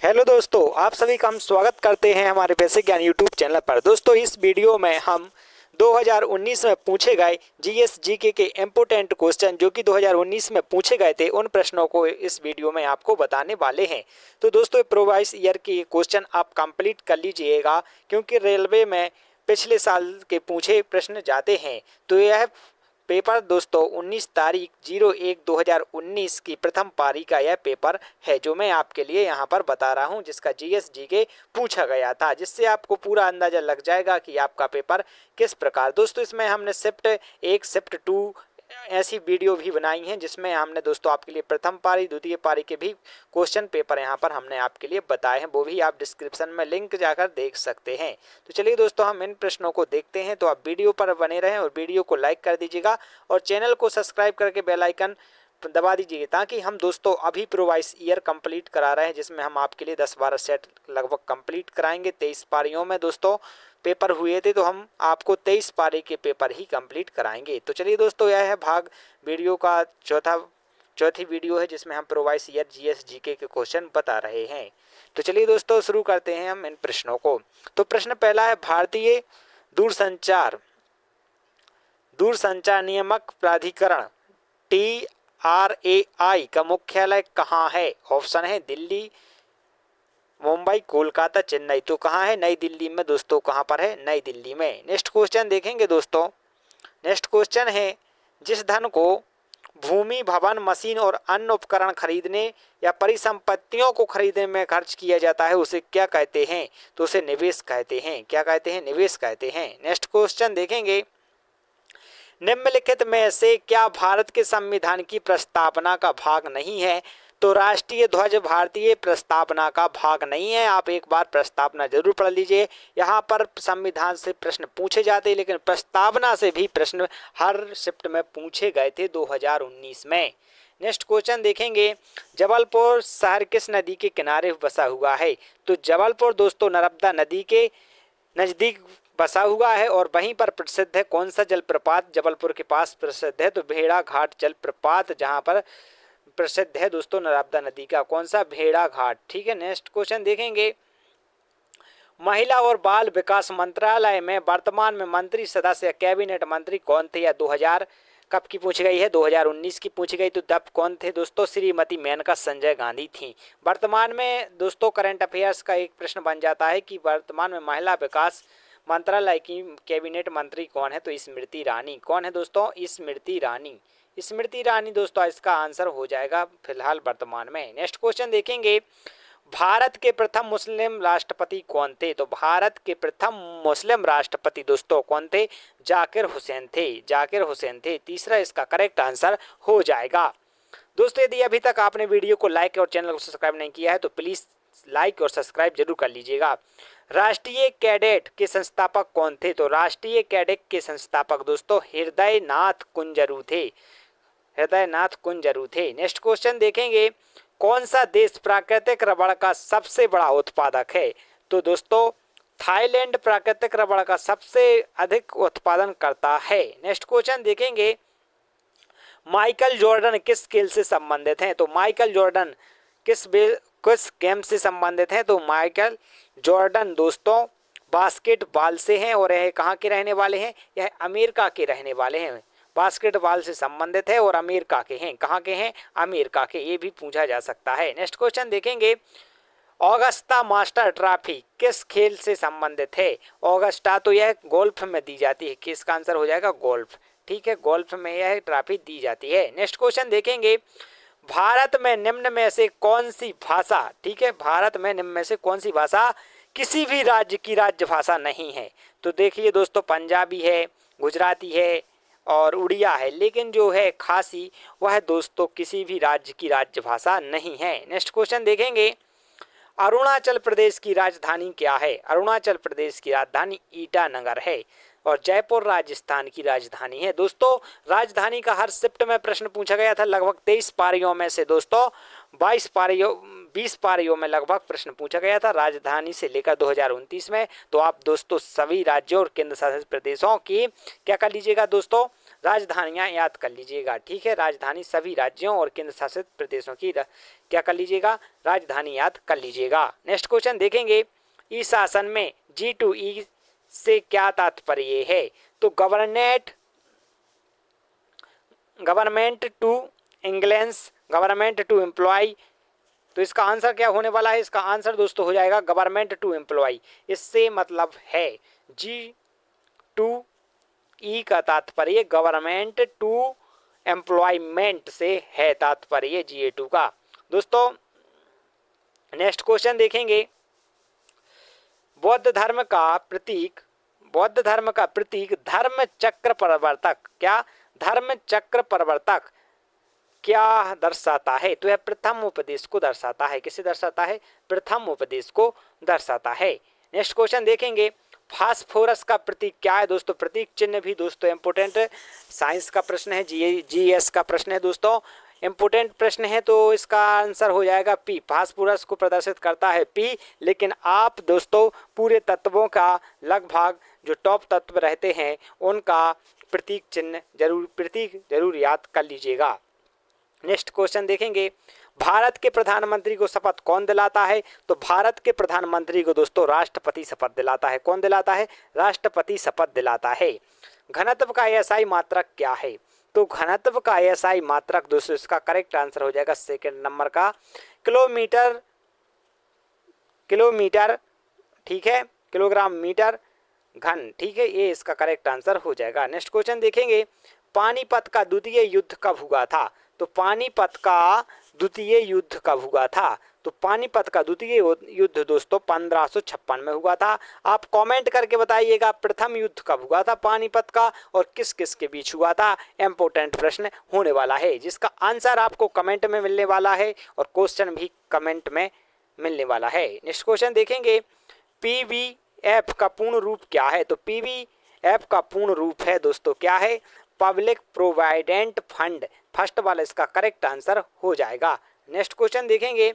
Hello दोस्तों, आप सभी का हम स्वागत करते हैं हमारे बेसिक ज्ञान यूट्यूब चैनल पर। दोस्तों, इस वीडियो में हम 2019 में पूछे गए जीएस जीके के इम्पोर्टेंट क्वेश्चन जो कि 2019 में पूछे गए थे, उन प्रश्नों को इस वीडियो में आपको बताने वाले हैं। तो दोस्तों, प्रीवियस ईयर के क्वेश्चन आप कंप्लीट कर लीजिएगा, क्योंकि रेलवे में पिछले साल के पूछे प्रश्न जाते हैं। तो यह पेपर दोस्तों 19 तारीख 01/2019 की प्रथम पारी का यह पेपर है जो मैं आपके लिए यहाँ पर बता रहा हूँ, जिसका जीएसजी के पूछा गया था, जिससे आपको पूरा अंदाजा लग जाएगा कि आपका पेपर किस प्रकार। दोस्तों, इसमें हमने शिफ्ट 1 शिफ्ट 2 ऐसी वीडियो भी बनाई हैं, जिसमें हमने दोस्तों आपके लिए प्रथम पारी द्वितीय पारी के भी क्वेश्चन पेपर यहाँ पर हमने आपके लिए बताए हैं, वो भी आप डिस्क्रिप्शन में लिंक जाकर देख सकते हैं। तो चलिए दोस्तों, हम इन प्रश्नों को देखते हैं। तो आप वीडियो पर बने रहें और वीडियो को लाइक कर दीजिएगा और चैनल को सब्सक्राइब करके बेल आइकन दबा दीजिए, ताकि हम दोस्तों अभी प्रीवियस ईयर कंप्लीट करा रहे हैं, जिसमें हम आपके लिए 10-12 सेट लगभग कंप्लीट कराएंगे। 23 पारियों में दोस्तों पेपर हुए थे, तो हम आपको 23 पारी के पेपर ही कंप्लीट कराएंगे। तो चलिए दोस्तों, यह है भाग वीडियो का चौथी वीडियो है, जिसमें हम प्रीवियस ईयर जीएस जीके के क्वेश्चन बता रहे हैं। तो चलिए दोस्तों, शुरू करते हैं हम इन प्रश्नों को। तो प्रश्न पहला है, भारतीय दूरसंचार दूरसंचार नियामक प्राधिकरण TRAI का मुख्यालय कहाँ है? ऑप्शन है दिल्ली, मुंबई, कोलकाता, चेन्नई। तो कहाँ है? नई दिल्ली में दोस्तों। कहाँ पर है? नई दिल्ली में। नेक्स्ट क्वेश्चन देखेंगे दोस्तों। नेक्स्ट क्वेश्चन है, जिस धन को भूमि, भवन, मशीन और अन्य उपकरण खरीदने या परिसंपत्तियों को खरीदने में खर्च किया जाता है, उसे क्या कहते हैं? तो उसे निवेश कहते हैं। क्या कहते हैं? निवेश कहते हैं। नेक्स्ट क्वेश्चन देखेंगे, निम्नलिखित में से क्या भारत के संविधान की प्रस्तावना का भाग नहीं है? तो राष्ट्रीय ध्वज भारतीय प्रस्तावना का भाग नहीं है। आप एक बार प्रस्तावना जरूर पढ़ लीजिए। यहाँ पर संविधान से प्रश्न पूछे जाते हैं, लेकिन प्रस्तावना से भी प्रश्न हर शिफ्ट में पूछे गए थे 2019 में। नेक्स्ट क्वेश्चन देखेंगे, जबलपुर शहर किस नदी के किनारे बसा हुआ है? तो जबलपुर दोस्तों नर्मदा नदी के नजदीक बसा हुआ है। और वहीं पर प्रसिद्ध है कौन सा जलप्रपात जबलपुर के पास प्रसिद्ध है? तो भेड़ा घाट जलप्रपात, जहां पर प्रसिद्ध है दोस्तों नर्मदा नदी का। कौन सा? भेड़ा घाट। ठीक है। नेक्स्ट क्वेश्चन देखेंगे, महिला और बाल विकास मंत्रालय में वर्तमान में मंत्री सदस्य कैबिनेट मंत्री कौन थे? या 2000 कब की पूछी गई है? 2019 की पूछी गई। तो तब कौन थे दोस्तों? श्रीमती मेनका संजय गांधी थी। वर्तमान में दोस्तों करंट अफेयर्स का एक प्रश्न बन जाता है कि वर्तमान में महिला विकास मंत्रालय की कैबिनेट मंत्री कौन है? तो स्मृति ईरानी। कौन है दोस्तों? स्मृति ईरानी। स्मृति ईरानी दोस्तों इसका आंसर हो जाएगा फिलहाल वर्तमान में। नेक्स्ट क्वेश्चन देखेंगे, भारत के प्रथम मुस्लिम राष्ट्रपति कौन थे? तो भारत के प्रथम मुस्लिम राष्ट्रपति दोस्तों कौन थे? जाकिर हुसैन थे। जाकिर हुसैन थे। तीसरा इसका करेक्ट आंसर हो जाएगा। दोस्तों, यदि अभी तक आपने वीडियो को लाइक और चैनल को सब्सक्राइब नहीं किया है, तो प्लीज लाइक और सब्सक्राइब जरूर कर लीजिएगा। राष्ट्रीय कैडेट के संस्थापक कौन थे? तो राष्ट्रीय कैडेट के संस्थापक दोस्तों हृदय नाथ कुंजरू थे। हृदय नाथ कुंजरू थे। नेक्स्ट क्वेश्चन देखेंगे, कौन सा देश प्राकृतिक रबड़ का सबसे बड़ा उत्पादक है? तो दोस्तों थाईलैंड प्राकृतिक रबड़ का सबसे अधिक उत्पादन करता है। नेक्स्ट क्वेश्चन देखेंगे, माइकल जॉर्डन किस खेल से संबंधित हैं? तो माइकल जॉर्डन किस गेम से संबंधित हैं? तो माइकल जॉर्डन दोस्तों बास्केटबॉल से हैं। और यह कहाँ के रहने वाले हैं? यह अमेरिका के रहने वाले हैं। बास्केटबॉल से संबंधित है और अमेरिका के हैं। कहाँ के हैं? अमेरिका के। ये भी पूछा जा सकता है। नेक्स्ट क्वेश्चन देखेंगे, ऑगस्टा मास्टर ट्रॉफी किस खेल से संबंधित है? ऑगस्टा तो यह गोल्फ में दी जाती है। किसका आंसर हो जाएगा? गोल्फ। ठीक है, गोल्फ में यह ट्रॉफी दी जाती है। नेक्स्ट क्वेश्चन देखेंगे, भारत में निम्न में से कौन सी भाषा, ठीक है, भारत में निम्न में से कौन सी भाषा किसी भी राज्य की राज्य भाषा नहीं है? तो देखिए दोस्तों, पंजाबी है, गुजराती है और उड़िया है, लेकिन जो है खासी वह दोस्तों किसी भी राज्य की राज्य भाषा नहीं है। नेक्स्ट क्वेश्चन देखेंगे, अरुणाचल प्रदेश की राजधानी क्या है? अरुणाचल प्रदेश की राजधानी ईटानगर है। और जयपुर राजस्थान की राजधानी है। दोस्तों राजधानी का हर शिफ्ट में प्रश्न पूछा गया था। लगभग 23 पारियों में से दोस्तों 20 पारियों में लगभग प्रश्न पूछा गया था राजधानी से लेकर 2029 में। तो आप दोस्तों सभी राज्यों और केंद्र शासित प्रदेशों की क्या कर लीजिएगा दोस्तों, राजधानियां याद कर लीजिएगा, ठीक है। राजधानी सभी राज्यों और केंद्र शासित प्रदेशों की क्या कर लीजिएगा, राजधानी याद कर लीजिएगा। नेक्स्ट क्वेश्चन देखेंगे, ई शासन में G2E से क्या तात्पर्य है? तो गवर्नमेंट टू इंग्लेंस, गवर्नमेंट टू एम्प्लॉय। तो इसका आंसर क्या होने वाला है? इसका आंसर दोस्तों हो जाएगा गवर्नमेंट टू एम्प्लॉय। इससे मतलब है G2E का तात्पर्य गवर्नमेंट टू एम्प्लॉयमेंट से है तात्पर्य GA2 का। दोस्तों नेक्स्ट क्वेश्चन देखेंगे, बौद्ध धर्म का प्रतीक धर्म चक्र प्रवर्तक, क्या धर्म चक्र प्रवर्तक क्या दर्शाता है? तो यह प्रथम उपदेश को दर्शाता है। किसे दर्शाता है? प्रथम उपदेश को दर्शाता है। नेक्स्ट क्वेश्चन देखेंगे, फास्फोरस का प्रतीक क्या है? दोस्तों प्रतीक चिन्ह भी दोस्तों इंपोर्टेंट साइंस का प्रश्न है, GS का प्रश्न है दोस्तों, इंपोर्टेंट प्रश्न है। तो इसका आंसर हो जाएगा P। फास्फोरस को प्रदर्शित करता है P, लेकिन आप दोस्तों पूरे तत्वों का लगभग जो टॉप तत्व रहते हैं उनका प्रतीक जरूर याद कर लीजिएगा। नेक्स्ट क्वेश्चन देखेंगे, भारत के प्रधानमंत्री को शपथ कौन दिलाता है? तो भारत के प्रधानमंत्री को दोस्तों राष्ट्रपति शपथ दिलाता है। कौन दिलाता है? राष्ट्रपति शपथ दिलाता है। घनत्व का SI मात्रक क्या है? तो घनत्व का SI मात्रक दोस्तों इसका करेक्ट आंसर हो जाएगा सेकंड नंबर का किलोमीटर, ठीक है, किलोग्राम मीटर घन, ठीक है, ये इसका करेक्ट आंसर हो जाएगा। नेक्स्ट क्वेश्चन देखेंगे, पानीपत का द्वितीय युद्ध कब हुआ था? तो पानीपत का द्वितीय युद्ध कब हुआ था? तो पानीपत का द्वितीय युद्ध दोस्तों 1556 में हुआ था। आप कमेंट करके बताइएगा प्रथम युद्ध कब हुआ था पानीपत का और किस किस के बीच हुआ था। इंपोर्टेंट प्रश्न होने वाला है जिसका आंसर आपको कमेंट में मिलने वाला है और क्वेश्चन भी कमेंट में मिलने वाला है। नेक्स्ट क्वेश्चन देखेंगे, PVF का पूर्ण रूप क्या है? तो PVF का पूर्ण रूप है दोस्तों क्या है? Public provident fund. फर्स्ट वाला इसका करेक्ट आंसर हो जाएगा। नेक्स्ट क्वेश्चन देखेंगे,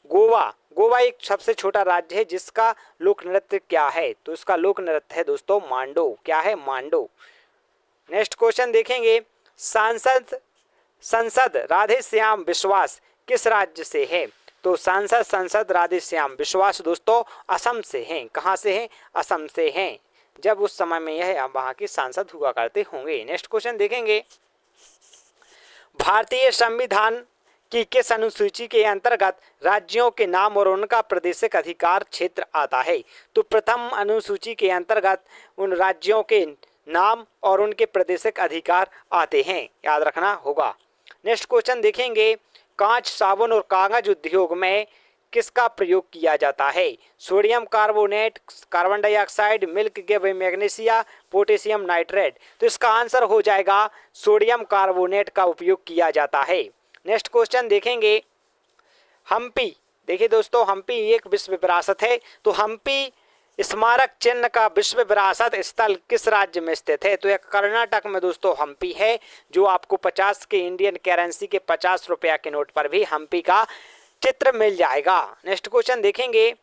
गोवा एक सबसे छोटा राज्य है जिसका लोक नृत्य क्या है? तो इसका लोक नृत्य है दोस्तों मांडो। क्या है? मांडो। नेक्स्ट क्वेश्चन देखेंगे, संसद राधे श्याम विश्वास किस राज्य से है? तो संसद राधे श्याम विश्वास दोस्तों असम से हैं। कहाँ से हैं? असम से हैं। जब उस समय में यह वहाँ के सांसद हुआ करते होंगे। नेक्स्ट क्वेश्चन देखेंगे, भारतीय संविधान की किस अनुसूची के अंतर्गत राज्यों के नाम और उनका प्रादेशिक अधिकार क्षेत्र आता है? तो प्रथम अनुसूची के अंतर्गत उन राज्यों के नाम और उनके प्रादेशिक अधिकार आते हैं, याद रखना होगा। नेक्स्ट क्वेश्चन देखेंगे, कांच, साबुन और कागज उद्योग में किसका प्रयोग किया जाता है? Sodium carbonate, carbon dioxide, milk गेब, मैग्नीशिया, पोटेशियम नाइट्रेट। तो इसका आंसर हो जाएगा सोडियम कार्बोनेट का उपयोग किया जाता है। नेक्स्ट क्वेश्चन देखेंगे, हम्पी, देखिए दोस्तों हम्पी एक विश्व विरासत है। तो हम्पी स्मारक चिन्ह का विश्व विरासत स्थल किस राज्य में स्थित है? तो यह कर्नाटक में दोस्तों हम्पी है, जो आपको 50 के इंडियन करेंसी के 50 रुपया के नोट पर भी हम्पी का चित्र मिल जाएगा। नेक्स्ट क्वेश्चन देखेंगे,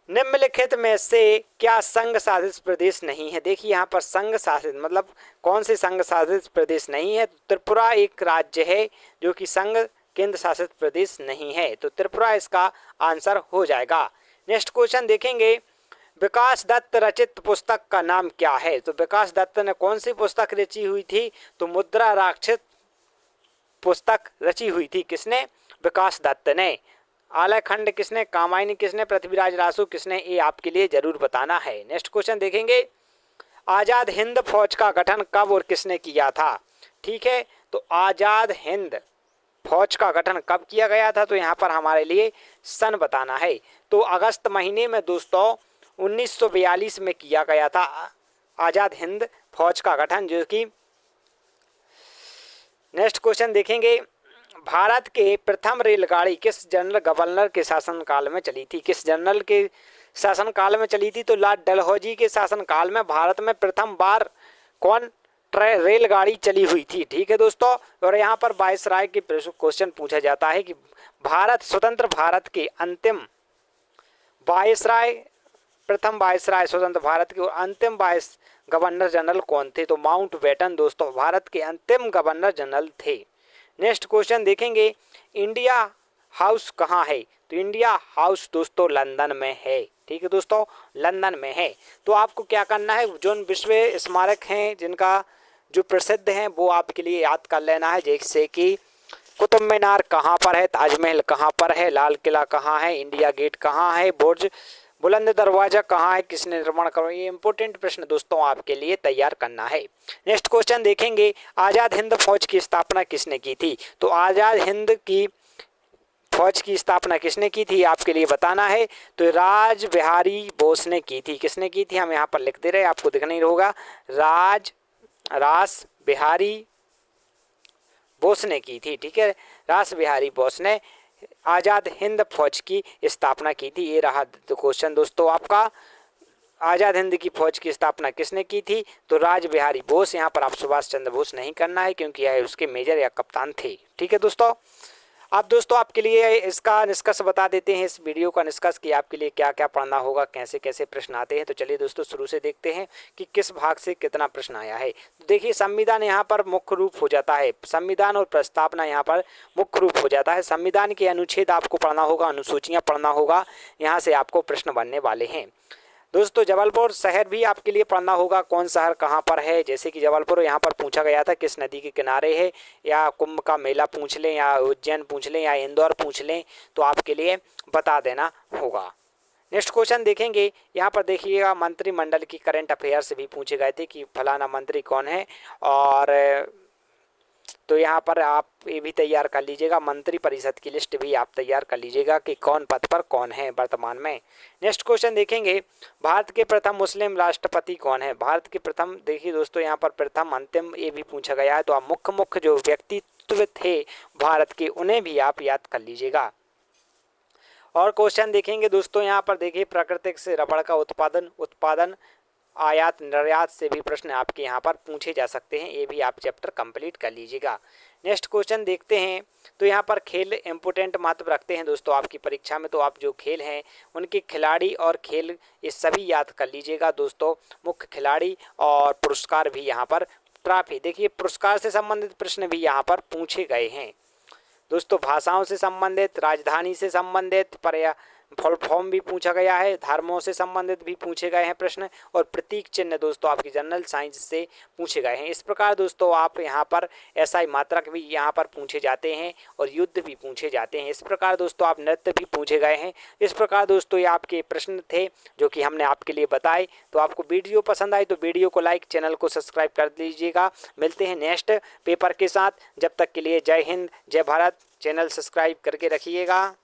निम्नलिखित में से क्या संघ शासित प्रदेश नहीं है? देखिए यहाँ पर संघ शासित मतलब कौन से संघ शासित प्रदेश नहीं है? त्रिपुरा एक राज्य है जो कि संघ केंद्र शासित प्रदेश नहीं है, तो त्रिपुरा इसका आंसर हो जाएगा। नेक्स्ट क्वेश्चन देखेंगे, विकास दत्त रचित पुस्तक का नाम क्या है? तो विकास दत्त ने कौन सी पुस्तक रची हुई थी? तो मुद्रा राक्षस पुस्तक रची हुई थी। किसने? विकास दत्त ने। आलयखंड किसने? कामायनी किसने? पृथ्वीराज रासु किसने? ये आपके लिए जरूर बताना है। नेक्स्ट क्वेश्चन देखेंगे, आजाद हिंद फौज का गठन कब और किसने किया था? ठीक है, तो आजाद हिंद फौज का गठन कब किया गया था? तो यहाँ पर हमारे लिए सन बताना है। तो अगस्त महीने में दोस्तों 1942 में किया गया था आजाद हिंद फौज का गठन, जो कि नेक्स्ट क्वेश्चन देखेंगे, भारत के प्रथम रेलगाड़ी किस जनरल गवर्नर के शासनकाल में चली थी? किस जनरल के शासनकाल में चली थी? तो लॉर्ड डलहौजी के शासनकाल में भारत में प्रथम बार कौन रेलगाड़ी चली हुई थी? ठीक है दोस्तों, और यहाँ पर वायसराय के क्वेश्चन पूछा जाता है कि स्वतंत्र भारत के अंतिम वायसराय, प्रथम वायसराय स्वतंत्र भारत के और अंतिम गवर्नर जनरल कौन थे? तो माउंटबेटन दोस्तों भारत के अंतिम गवर्नर जनरल थे। नेक्स्ट क्वेश्चन देखेंगे, इंडिया हाउस कहाँ है? तो इंडिया हाउस दोस्तों लंदन में है। ठीक है दोस्तों, लंदन में है। तो आपको क्या करना है, जो विश्व स्मारक हैं जिनका जो प्रसिद्ध हैं वो आपके लिए याद कर लेना है, जैसे कि कुतुब मीनार कहाँ पर है, ताजमहल कहाँ पर है, लाल किला कहाँ है, इंडिया गेट कहाँ है, बुर्ज बुलंद दरवाजा कहाँ है, किसने निर्माण करवाया? ये इंपॉर्टेंट प्रश्न दोस्तों आपके लिए तैयार करना है। नेक्स्ट क्वेश्चन देखेंगे, आज़ाद हिंद फौज की स्थापना किसने की थी? तो आज़ाद हिंद की फौज की स्थापना किसने की थी आपके लिए बताना है। तो राज बिहारी बोस ने की थी। किसने की थी? हम यहाँ पर लिख दे रहे हैं, आपको दिखना ही होगा। रास बिहारी बोस ने की थी। ठीक है, रास बिहारी बोस ने आज़ाद हिंद फौज की स्थापना की थी। ये रहा क्वेश्चन दोस्तों आपका, आज़ाद हिंद की फौज की स्थापना किसने की थी? तो राज बिहारी बोस। यहाँ पर आप सुभाष चंद्र बोस नहीं करना है क्योंकि यह उसके मेजर या कप्तान थे। ठीक है दोस्तों, अब दोस्तों आपके लिए इसका निष्कर्ष बता देते हैं, इस वीडियो का निष्कर्ष कि आपके लिए क्या क्या पढ़ना होगा, कैसे कैसे प्रश्न आते हैं। तो चलिए दोस्तों शुरू से देखते हैं कि किस भाग से कितना प्रश्न आया है। तो देखिए, संविधान यहाँ पर मुख्य रूप हो जाता है, संविधान और प्रस्तावना यहाँ पर मुख्य रूप हो जाता है। संविधान के अनुच्छेद आपको पढ़ना होगा, अनुसूचियाँ पढ़ना होगा, यहाँ से आपको प्रश्न बनने वाले हैं। दोस्तों जबलपुर शहर भी आपके लिए पढ़ना होगा, कौन शहर कहाँ पर है, जैसे कि जबलपुर यहाँ पर पूछा गया था किस नदी के किनारे है, या कुंभ का मेला पूछ लें, या उज्जैन पूछ लें, या इंदौर पूछ लें, तो आपके लिए बता देना होगा। नेक्स्ट क्वेश्चन देखेंगे, यहाँ पर देखिएगा मंत्रिमंडल की करंट अफेयर्स भी पूछे गए थे कि फलाना मंत्री कौन है, और तो यहाँ पर आप ये भी तैयार कर लीजिएगा, मंत्री परिषद की लिस्ट भी आप तैयार कर लीजिएगा कि कौन पद पर कौन है वर्तमान में। नेक्स्ट क्वेश्चन देखेंगे, भारत के प्रथम मुस्लिम राष्ट्रपति कौन है? भारत के प्रथम, देखिए दोस्तों यहाँ पर प्रथम अंतिम ये भी पूछा गया है, तो आप मुख्य मुख्य जो व्यक्तित्व थे भारत के उन्हें भी आप याद कर लीजिएगा। और क्वेश्चन देखेंगे दोस्तों, यहाँ पर देखिए प्राकृतिक से रबड़ का उत्पादन आयात निर्यात से भी प्रश्न आपके यहाँ पर पूछे जा सकते हैं, ये भी आप चैप्टर कंप्लीट कर लीजिएगा। नेक्स्ट क्वेश्चन देखते हैं, तो यहाँ पर खेल इम्पोर्टेंट महत्व रखते हैं दोस्तों आपकी परीक्षा में, तो आप जो खेल हैं उनके खिलाड़ी और खेल ये सभी याद कर लीजिएगा दोस्तों। मुख्य खिलाड़ी और पुरस्कार भी यहाँ पर, ट्रॉफी, देखिए पुरस्कार से संबंधित प्रश्न भी यहाँ पर पूछे गए हैं दोस्तों। भाषाओं से संबंधित, राजधानी से संबंधित, फुल फॉर्म भी पूछा गया है, धर्मों से संबंधित भी पूछे गए हैं प्रश्न, और प्रतीक चिन्ह दोस्तों आपकी जनरल साइंस से पूछे गए हैं। इस प्रकार दोस्तों आप यहाँ पर एसआई मात्रक भी यहाँ पर पूछे जाते हैं, और युद्ध भी पूछे जाते हैं। इस प्रकार दोस्तों आप नृत्य भी पूछे गए हैं। इस प्रकार दोस्तों ये आपके प्रश्न थे जो कि हमने आपके लिए बताए। तो आपको वीडियो पसंद आई तो वीडियो को लाइक, चैनल को सब्सक्राइब कर दीजिएगा। मिलते हैं नेक्स्ट पेपर के साथ, जब तक के लिए जय हिंद, जय भारत। चैनल सब्सक्राइब करके रखिएगा।